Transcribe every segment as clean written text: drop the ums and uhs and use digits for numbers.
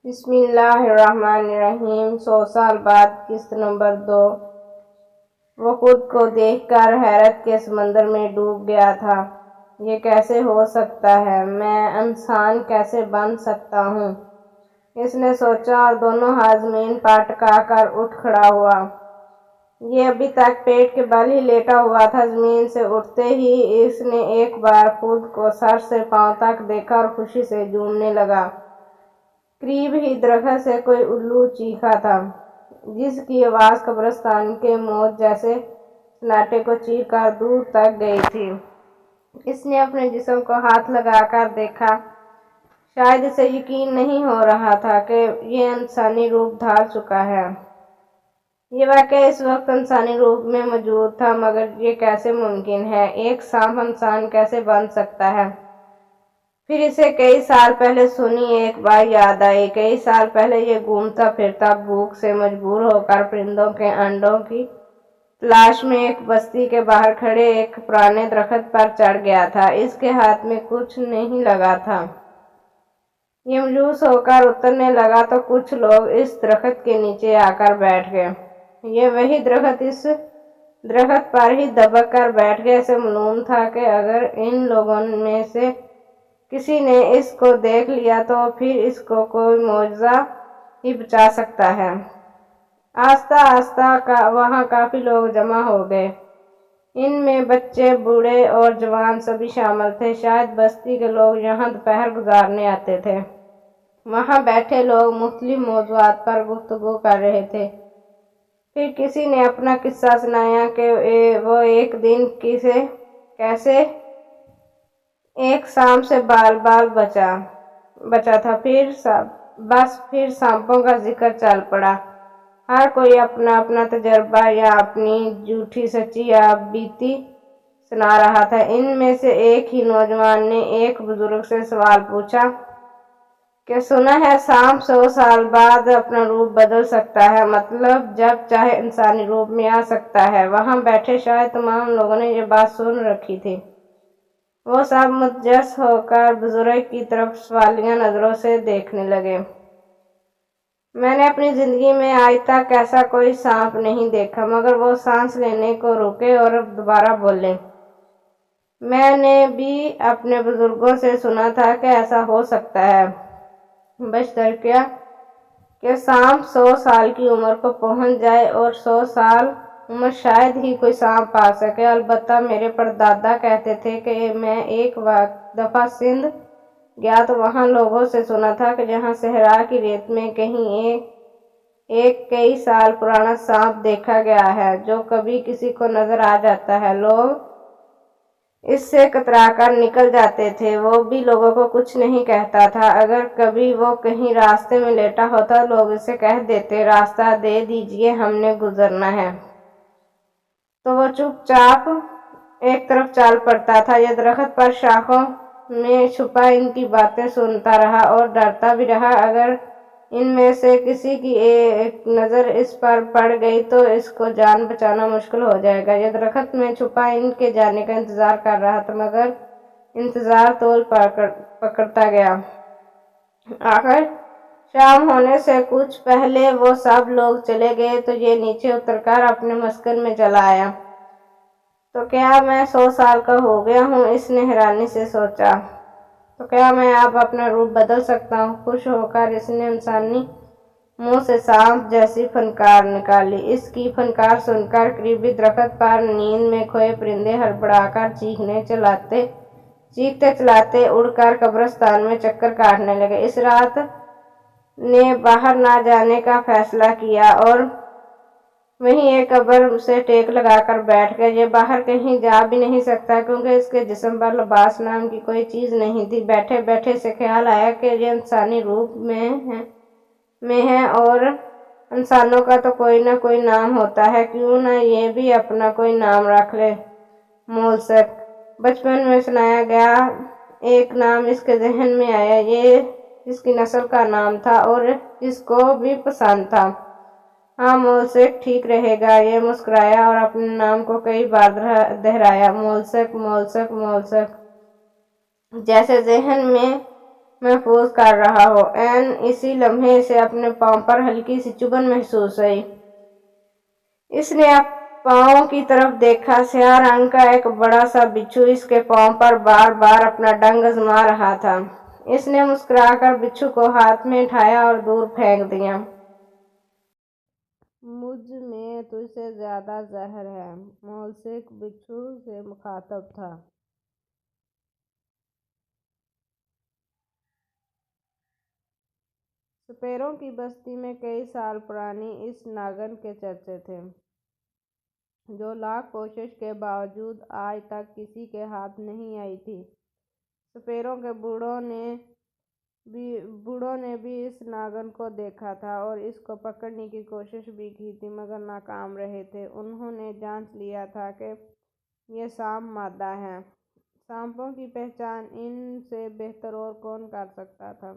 بسم اللہ الرحمن الرحیم۔ 100 سال بعد قسط نمبر 2۔ وہ خود کو دیکھ کر حیرت کے سمندر میں ڈوب گیا تھا۔ یہ کیسے ہو سکتا ہے؟ میں انسان کیسے بن سکتا ہوں؟ اس نے سوچا اور دونوں ہاتھ زمین پر ٹکا کر اٹھ کھڑا ہوا۔ یہ ابھی تک پیٹ کے بل ہی لیٹا ہوا تھا۔ زمین سے اٹھتے ہی اس نے ایک بار خود کو سر سے پاؤں تک دیکھا اور خوشی سے جھومنے لگا۔ قریب ہی درخت سے کوئی الو چیخا تھا، جس کی آواز قبرستان کے موت جیسے سناٹے کو چیر کر دور تک گئی تھی۔ اس نے اپنے جسم کو ہاتھ لگا کر دیکھا۔ شاید اسے یقین نہیں ہو رہا تھا کہ یہ انسانی روپ دھار چکا ہے۔ یہ واقعہ اس وقت انسانی روپ میں موجود تھا، مگر یہ کیسے ممکن ہے؟ ایک سانپ انسان کیسے بن سکتا ہے؟ پھر اسے کئی سال پہلے سنی ایک بات یاد آئی۔ کئی سال پہلے یہ گھومتا پھرتا بھوک سے مجبور ہو کر پرندوں کے انڈوں کی تلاش میں ایک بستی کے باہر کھڑے ایک پرانے درخت پر چڑھ گیا تھا۔ اس کے ہاتھ میں کچھ نہیں لگا تھا۔ یہ مایوس ہو کر اترنے لگا تو کچھ لوگ اس درخت کے نیچے آ کر بیٹھ گئے۔ یہ وہی درخت اس درخت پر ہی دبک کر بیٹھ گئے۔ اسے معلوم تھا کہ اگر ان لوگوں میں سے کسی نے اس کو دیکھ لیا تو پھر اس کو کوئی معجزہ ہی بچا سکتا ہے۔ آہستہ آہستہ وہاں کافی لوگ جمع ہو گئے۔ ان میں بچے، بوڑھے اور جوان سبھی شامل تھے۔ شاید بستی کے لوگ یہاں دوپہر گزارنے آتے تھے۔ وہاں بیٹھے لوگ مختلف موضوعات پر گفتگو کر رہے تھے۔ پھر کسی نے اپنا قصہ سنایا کہ وہ ایک دن کیسے ایک سانپ سے بال بال بچا تھا۔ پھر سانپوں کا ذکر چل پڑا۔ ہر کوئی اپنا اپنا تجربہ یا اپنی جھوٹی سچی یا بیتی سنا رہا تھا۔ ان میں سے ایک ہی نوجوان نے ایک بزرگ سے سوال پوچھا کہ سنا ہے سانپ 100 سال بعد اپنا روپ بدل سکتا ہے، مطلب جب چاہے انسانی روپ میں آ سکتا ہے۔ وہاں بیٹھے شاید تمام لوگوں نے یہ بات سن رکھی تھی۔ وہ سب متجس ہو کر بزرگ کی طرف سوالیہ نظروں سے دیکھنے لگے۔ میں نے اپنی زندگی میں آج تک ایسا کوئی سانپ نہیں دیکھا، مگر وہ سانس لینے کو رکے اور دوبارہ بولے۔ میں نے بھی اپنے بزرگوں سے سنا تھا کہ ایسا ہو سکتا ہے، بشرطیکہ کہ سانپ 100 سال کی عمر کو پہنچ جائے، اور 100 سال عمر شاید ہی کوئی سانپ پا سکے۔ البتہ میرے پردادا کہتے تھے کہ میں ایک دفعہ سندھ گیا تو وہاں لوگوں سے سنا تھا کہ جہاں صحرا کی ریت میں کہیں ایک کئی سال پرانا سانپ دیکھا گیا ہے جو کبھی کسی کو نظر آ جاتا ہے۔ لوگ اس سے کترا کر نکل جاتے تھے۔ وہ بھی لوگوں کو کچھ نہیں کہتا تھا۔ اگر کبھی وہ کہیں راستے میں لیٹا ہوتا لوگ اسے کہہ دیتے، راستہ دے دیجیے، ہم نے گزرنا ہے۔ تو وہ چپ چاپ ایک طرف چل پڑتا تھا۔ یہ درخت پر شاخوں میں چھپا ان کی باتیں سنتا رہا اور ڈرتا بھی رہا۔ اگر ان میں سے کسی کی ایک نظر اس پر پڑ گئی تو اس کو جان بچانا مشکل ہو جائے گا۔ یہ درخت میں چھپا ان کے جانے کا انتظار کر رہا تھا، مگر انتظار طول پکڑتا گیا۔ آخر شام ہونے سے کچھ پہلے وہ سب لوگ چلے گئے تو یہ نیچے اتر کر اپنے مسکن میں چلا آیا۔ تو کیا میں 100 سال کا ہو گیا ہوں؟ اس نے حیرانی سے سوچا۔ تو کیا میں اب اپنا روپ بدل سکتا ہوں؟ خوش ہو کر اس نے انسانی منہ سے سانپ جیسی پھنکار نکالی۔ اس کی پھنکار سن کر قریبی درخت پر نیند میں کھوئے پرندے ہڑبڑا کر چیختے چلاتے اڑ کر قبرستان میں چکر کاٹنے لگے۔ اس رات نے باہر نہ جانے کا فیصلہ کیا اور وہیں ایک قبر سے ٹیک لگا کر بیٹھ گیا۔ یہ باہر کہیں جا بھی نہیں سکتا کیونکہ اس کے جسم پر لباس نام کی کوئی چیز نہیں تھی۔ بیٹھے بیٹھے اسے خیال آیا کہ یہ انسانی روپ میں ہے اور انسانوں کا تو کوئی نہ کوئی نام ہوتا ہے، کیوں نہ یہ بھی اپنا کوئی نام رکھ لے۔ مولسک بچپن میں سنایا گیا ایک نام اس کے ذہن میں آیا۔ یہ اس کی نسل کا نام تھا اور اس کو بھی پسند تھا۔ ہاں، مولسک ٹھیک رہے گا۔ یہ مسکرایا اور اپنے نام کو کئی بار دہرایا، مولسک، مولسک، مولسک۔ جیسے ذہن میں محفوظ کر رہا ہو۔ اسی لمحے اسے اپنے پاؤں پر ہلکی سی چبھن محسوس ہوئی۔ اس نے پاؤں کی طرف دیکھا۔ سیاہ رنگ کا ایک بڑا سا بچھو اس کے پاؤں پر بار بار اپنا ڈنگ آزما رہا تھا۔ اس نے مسکرا کر بچھو کو ہاتھ میں اٹھایا اور دور پھینک دیا۔ مجھ میں تجھ سے زیادہ زہر ہے، مولسک بچھو سے مخاطب تھا۔ سپیروں کی بستی میں کئی سال پرانی اس ناگن کے چرچے تھے، جو لاکھ کوشش کے باوجود آج تک کسی کے ہاتھ نہیں آئی تھی۔ سپیروں کے بوڑھوں نے بھی اس ناگن کو دیکھا تھا اور اس کو پکڑنے کی کوشش بھی کی تھی، مگر ناکام رہے تھے۔ انہوں نے جانچ لیا تھا کہ یہ سانپ مادہ ہے۔ سانپوں کی پہچان ان سے بہتر اور کون کر سکتا تھا؟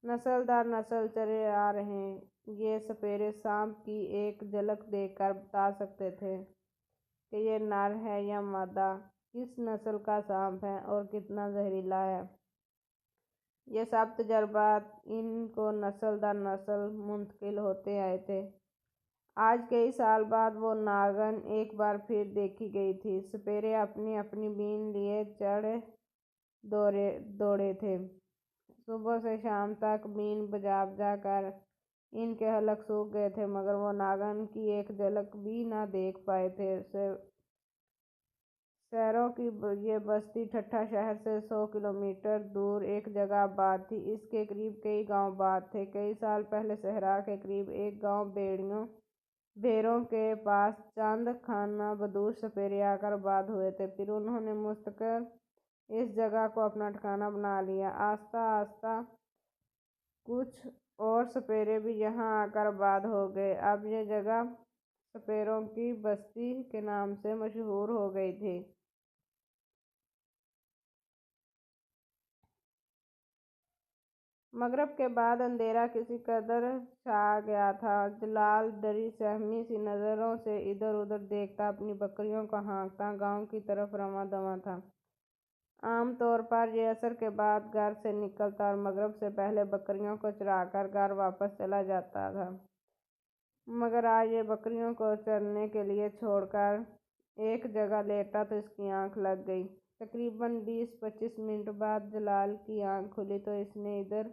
نسل در نسل چلے آ رہے یہ سپیرے سانپ کی ایک جھلک دیکھ کر بتا سکتے تھے کہ یہ نر ہے یا مادہ، کس نسل کا سانپ ہے اور کتنا زہریلا ہے۔ یہ سب تجربات ان کو نسل در نسل منتقل ہوتے آئے تھے۔ آج کئی سال بعد وہ ناگن ایک بار پھر دیکھی گئی تھی۔ سپیرے اپنی اپنی بین لیے چڑھے دوڑے تھے۔ صبح سے شام تک بین بجا کر ان کے حلق سوکھ گئے تھے، مگر وہ ناگن کی ایک جھلک بھی نہ دیکھ پائے تھے۔ سیروں کی یہ بستی ٹھٹھہ شہر سے 100 کلومیٹر دور ایک جگہ آباد تھی۔ اس کے قریب کئی گاؤں آباد تھے۔ کئی سال پہلے صحرا کے قریب ایک گاؤں بھیڑوں کے پاس چند خانہ بدوش سپیرے آ کر آباد ہوئے تھے۔ پھر انہوں نے مستقل اس جگہ کو اپنا ٹھکانہ بنا لیا۔ آہستہ آہستہ کچھ اور سپیرے بھی یہاں آ کر آباد ہو گئے۔ اب یہ جگہ سپیروں کی بستی کے نام سے مشہور ہو گئی تھی۔ مغرب کے بعد اندھیرا کسی قدر چھا گیا تھا۔ جلال ڈری سہمی سی نظروں سے ادھر ادھر دیکھتا، اپنی بکریوں کو ہانکتا گاؤں کی طرف رواں دواں تھا۔ عام طور پر یہ عصر کے بعد گھر سے نکلتا اور مغرب سے پہلے بکریوں کو چرا کر گھر واپس چلا جاتا تھا، مگر آج یہ بکریوں کو چرنے کے لیے چھوڑ کر ایک جگہ لیٹا تو اس کی آنکھ لگ گئی۔ تقریباً 20-25 منٹ بعد جلال کی آنکھ کھلی تو اس نے ادھر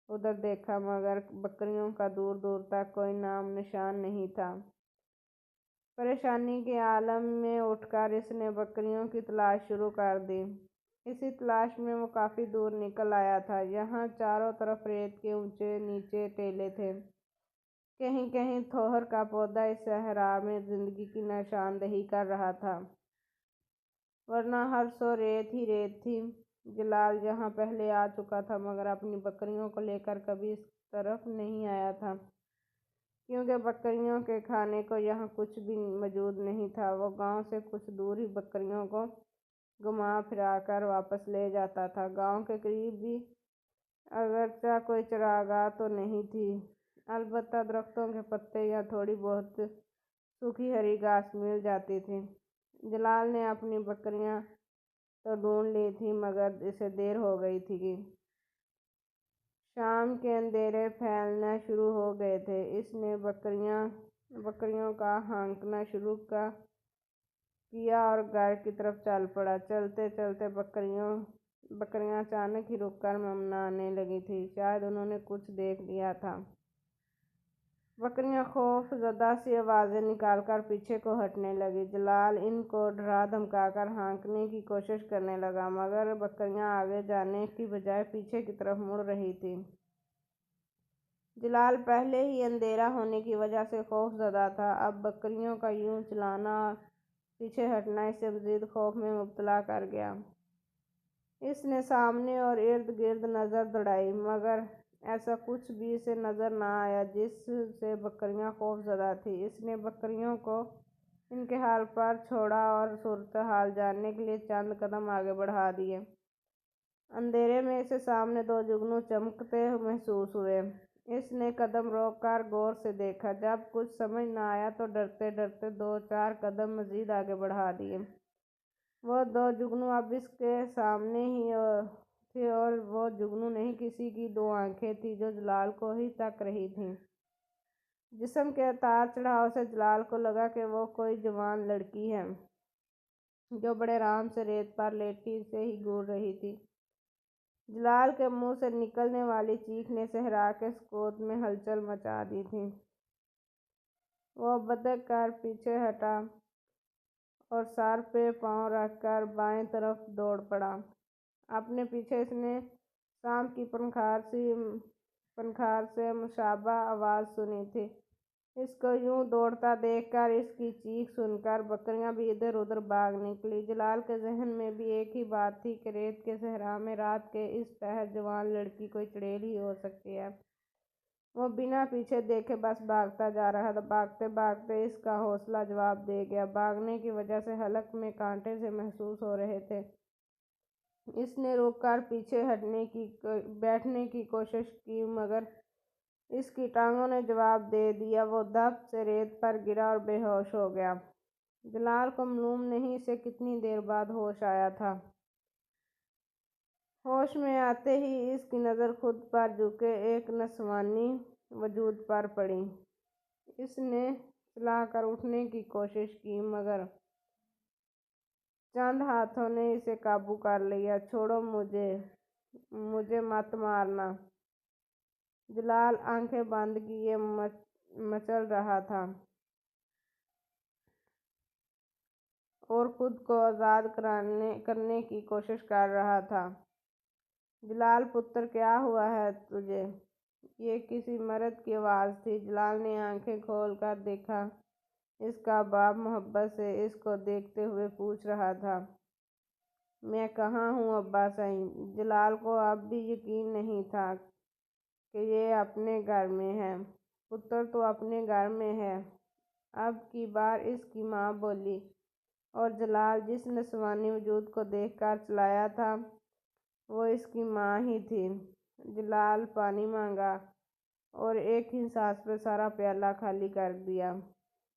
ادھر دیکھا، مگر بکریوں کا دور دور تک کوئی نام نشان نہیں تھا۔ پریشانی کے عالم میں اٹھ کر اس نے بکریوں کی تلاش شروع کر دی۔ اسی تلاش میں وہ کافی دور نکل آیا تھا۔ یہاں چاروں طرف ریت کے اونچے نیچے ٹیلے تھے۔ کہیں کہیں تھوہر کا پودا اس صحرا میں زندگی کی نشاندہی کر رہا تھا، ورنہ ہر سو ریت ہی ریت تھی۔ جلال یہاں پہلے آ چکا تھا، مگر اپنی بکریوں کو لے کر کبھی اس طرف نہیں آیا تھا، کیونکہ بکریوں کے کھانے کو یہاں کچھ بھی موجود نہیں تھا۔ وہ گاؤں سے کچھ دور ہی بکریوں کو گھما پھرا کر واپس لے جاتا تھا۔ گاؤں کے قریب بھی اگرچہ کوئی چراگاہ تو نہیں تھی، البتہ درختوں کے پتے یا تھوڑی بہت سوکھی ہری گھاس مل جاتی تھی۔ جلال نے اپنی بکریاں تو ڈھونڈ لی تھی، مگر اسے دیر ہو گئی تھی۔ شام کے اندھیرے پھیلنا شروع ہو گئے تھے۔ اس نے بکریوں کا ہانکنا شروع کیا اور گھر کی طرف چل پڑا۔ چلتے چلتے بکریاں اچانک ہی رک کر ممنانے لگی تھیں، شاید انہوں نے کچھ دیکھ لیا تھا۔ بکریاں خوف زدہ سی آوازیں نکال کر پیچھے کو ہٹنے لگیں۔ جلال ان کو ڈرا دھمکا کر ہانکنے کی کوشش کرنے لگا، مگر بکریاں آگے جانے کی بجائے پیچھے کی طرف مڑ رہی تھیں۔ جلال پہلے ہی اندھیرا ہونے کی وجہ سے خوف زدہ تھا، اب بکریوں کا یوں چلانا اور پیچھے ہٹنا اسے مزید خوف میں مبتلا کر گیا۔ اس نے سامنے اور ارد گرد نظر دوڑائی، مگر ایسا کچھ بھی اسے نظر نہ آیا جس سے بکریاں خوف زدہ تھیں۔ اس نے بکریوں کو ان کے حال پر چھوڑا اور صورتحال جاننے کے لیے چند قدم آگے بڑھا دیے۔ اندھیرے میں اسے سامنے دو جگنو چمکتے محسوس ہوئے۔ اس نے قدم روک کر غور سے دیکھا۔ جب کچھ سمجھ نہ آیا تو ڈرتے ڈرتے 2-4 قدم مزید آگے بڑھا دیے۔ وہ دو جگنو اب اس کے سامنے ہی تھے اور وہ جگنو نہیں کسی کی دو آنکھیں تھیں جو جلال کو ہی تک رہی تھیں۔ جسم کے اتار چڑھاؤ سے جلال کو لگا کہ وہ کوئی جوان لڑکی ہے جو بڑے آرام سے ریت پر لیٹی اسے ہی گھور رہی تھی۔ جلال کے منہ سے نکلنے والی چیخ نے صحرا کے سکوت میں ہلچل مچا دی تھی۔ وہ بدک کر پیچھے ہٹا اور سر پہ پاؤں رکھ کر بائیں طرف دوڑ پڑا۔ اپنے پیچھے اس نے سانپ کی پنکھار سے مشابہ آواز سنی تھی۔ اس کو یوں دوڑتا دیکھ کر اس کی چیخ سن کر بکریاں بھی ادھر ادھر بھاگ نکلی۔ جلال کے ذہن میں بھی ایک ہی بات تھی کہ ریت کے صحرا میں رات کے اس پہر جوان لڑکی کوئی چڑیل ہی ہو سکتی ہے۔ وہ بنا پیچھے دیکھے بس بھاگتا جا رہا تھا۔ بھاگتے بھاگتے اس کا حوصلہ جواب دے گیا۔ بھاگنے کی وجہ سے حلق میں کانٹے سے محسوس ہو رہے تھے۔ اس نے رک کر پیچھے بیٹھنے کی کوشش کی مگر اس کی ٹانگوں نے جواب دے دیا۔ وہ دھپ سے ریت پر گرا اور بے ہوش ہو گیا۔ جلال کو معلوم نہیں اسے کتنی دیر بعد ہوش آیا تھا۔ ہوش میں آتے ہی اس کی نظر خود پر جھکے ایک نسوانی وجود پر پڑی۔ اس نے چلا کر اٹھنے کی کوشش کی مگر چند ہاتھوں نے اسے قابو کر لیا۔ چھوڑو مجھے مت مارنا۔ جلال آنکھیں بند کیے مچل رہا تھا اور خود کو آزاد کرنے کی کوشش کر رہا تھا۔ جلال پتر کیا ہوا ہے تجھے؟ یہ کسی مرد کی آواز تھی۔ جلال نے آنکھیں کھول کر دیکھا۔ اس کا باپ محبت سے اس کو دیکھتے ہوئے پوچھ رہا تھا۔ میں کہاں ہوں ابا سائیں؟ جلال کو اب بھی یقین نہیں تھا کہ یہ اپنے گھر میں ہے۔ پتر تو اپنے گھر میں ہے، اب کی بار اس کی ماں بولی، اور جلال جس نسوانی وجود کو دیکھ کر چلایا تھا وہ اس کی ماں ہی تھی۔ جلال پانی مانگا اور ایک ہی سانس پہ سارا پیالہ خالی کر دیا۔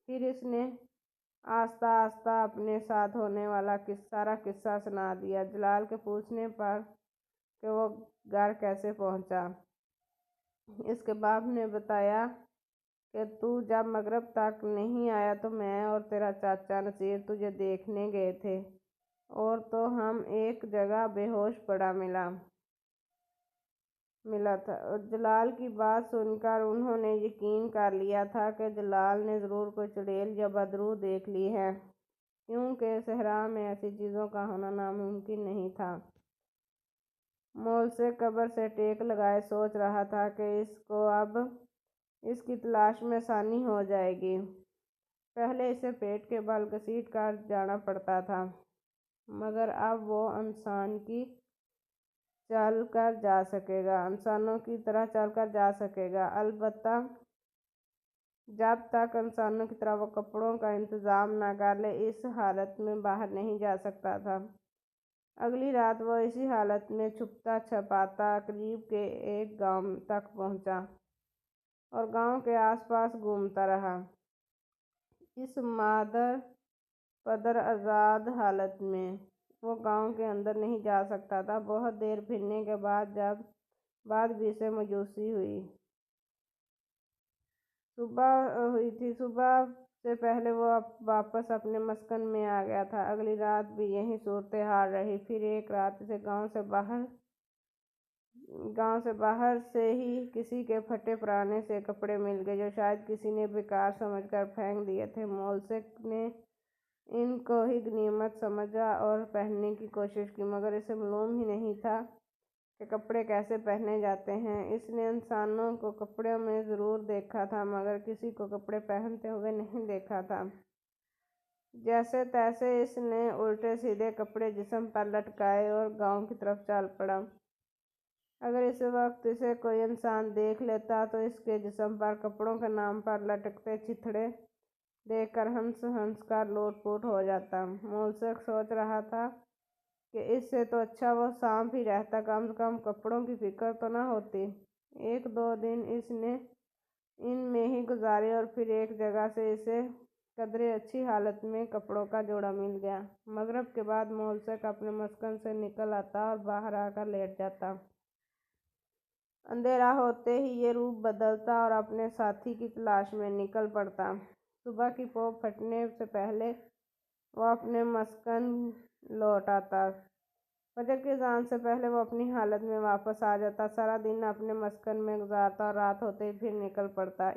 پھر اس نے آہستہ آہستہ اپنے ساتھ ہونے والا سارا قصہ سنا دیا۔ جلال کے پوچھنے پر کہ وہ گھر کیسے پہنچا، اس کے باپ نے بتایا کہ تو جب مغرب تک نہیں آیا تو میں اور تیرا چاچا نصیر تجھے دیکھنے گئے تھے اور تو ہم ایک جگہ بے ہوش پڑا ملا تھا۔ جلال کی بات سن کر انہوں نے یقین کر لیا تھا کہ جلال نے ضرور کوئی چڑیل یا بدرو دیکھ لی ہے، کیونکہ صحرا میں ایسی چیزوں کا ہونا ناممکن نہیں تھا۔ مولسے قبر سے ٹیک لگائے سوچ رہا تھا کہ اس کو اب اس کی تلاش میں آسانی ہو جائے گی۔ پہلے اسے پیٹ کے بل گھسیٹ کر جانا پڑتا تھا مگر اب وہ انسانوں کی طرح چل کر جا سکے گا، البتہ جب تک انسانوں کی طرح وہ کپڑوں کا انتظام نہ کر لے اس حالت میں باہر نہیں جا سکتا تھا۔ اگلی رات وہ اسی حالت میں چھپتا چھپاتا قریب کے ایک گاؤں تک پہنچا اور گاؤں کے آس پاس گھومتا رہا۔ اس مادر پدر آزاد حالت میں وہ گاؤں کے اندر نہیں جا سکتا تھا۔ بہت دیر پھرنے کے بعد بھی اسے مایوسی ہوئی۔ صبح ہوئی تھی۔ صبح سے پہلے وہ واپس اپنے مسکن میں آ گیا تھا۔ اگلی رات بھی یہی صورتحال رہی۔ پھر ایک رات اسے گاؤں سے باہر سے ہی کسی کے پھٹے پرانے سے کپڑے مل گئے جو شاید کسی نے بیکار سمجھ کر پھینک دیے تھے۔ مولسے نے ان کو ہی غنیمت سمجھا اور پہننے کی کوشش کی مگر اسے معلوم ہی نہیں تھا کہ کپڑے کیسے پہنے جاتے ہیں۔ اس نے انسانوں کو کپڑوں میں ضرور دیکھا تھا مگر کسی کو کپڑے پہنتے ہوئے نہیں دیکھا تھا۔ جیسے تیسے اس نے الٹے سیدھے کپڑے جسم پر لٹکائے اور گاؤں کی طرف چل پڑا۔ اگر اس وقت اسے کوئی انسان دیکھ لیتا تو اس کے جسم پر کپڑوں کے نام پر لٹکتے چتھڑے دیکھ کر ہنس ہنس کر لوٹ پوٹ ہو جاتا۔ مولسے سوچ رہا تھا کہ اس سے تو اچھا وہ سانپ ہی رہتا، کم سے کم کپڑوں کی فکر تو نہ ہوتی۔ ایک دو دن اس نے ان میں ہی گزارے اور پھر ایک جگہ سے اسے قدرے اچھی حالت میں کپڑوں کا جوڑا مل گیا۔ مغرب کے بعد مولسک اپنے مسکن سے نکل آتا اور باہر آ کر لیٹ جاتا۔ اندھیرا ہوتے ہی یہ روپ بدلتا اور اپنے ساتھی کی تلاش میں نکل پڑتا۔ صبح کی پوپ پھٹنے سے پہلے وہ اپنے مسکن لوٹ آتا۔ فجر کی اذان سے پہلے وہ اپنی حالت میں واپس آ جاتا، سارا دن اپنے مسکن میں گزارتا اور رات ہوتے ہی پھر نکل پڑتا۔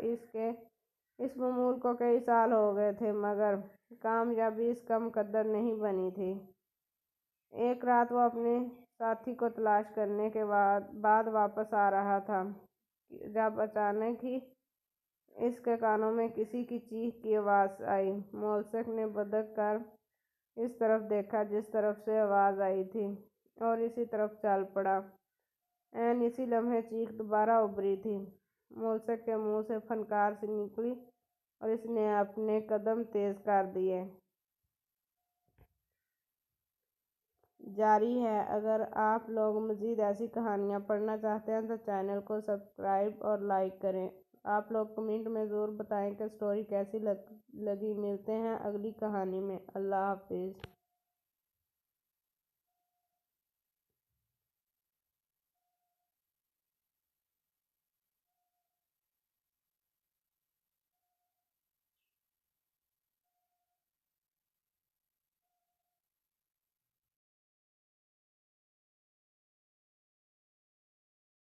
اس معمول کو کئی سال ہو گئے تھے، مگر کامیابی اس کا مقدر نہیں بنی تھی۔ ایک رات وہ اپنے ساتھی کو تلاش کرنے کے بعد واپس آ رہا تھا، جب اچانک ہی اس کے کانوں میں کسی کی چیخ کی آواز آئی۔ مولسک نے بدک کر اس طرف دیکھا جس طرف سے آواز آئی تھی اور اسی طرف چل پڑا۔ عین اسی لمحے چیخ دوبارہ ابھری تھی۔ مولسک کے منہ سے پھنکار سی نکلی اور اس نے اپنے قدم تیز کر دیے۔ جاری ہے۔ اگر آپ لوگ مزید ایسی کہانیاں پڑھنا چاہتے ہیں تو چینل کو سبسکرائب اور لائک کریں۔ آپ لوگ کمنٹ میں ضرور بتائیں کہ سٹوری کیسی لگی۔ ملتے ہیں اگلی کہانی میں۔ اللہ حافظ۔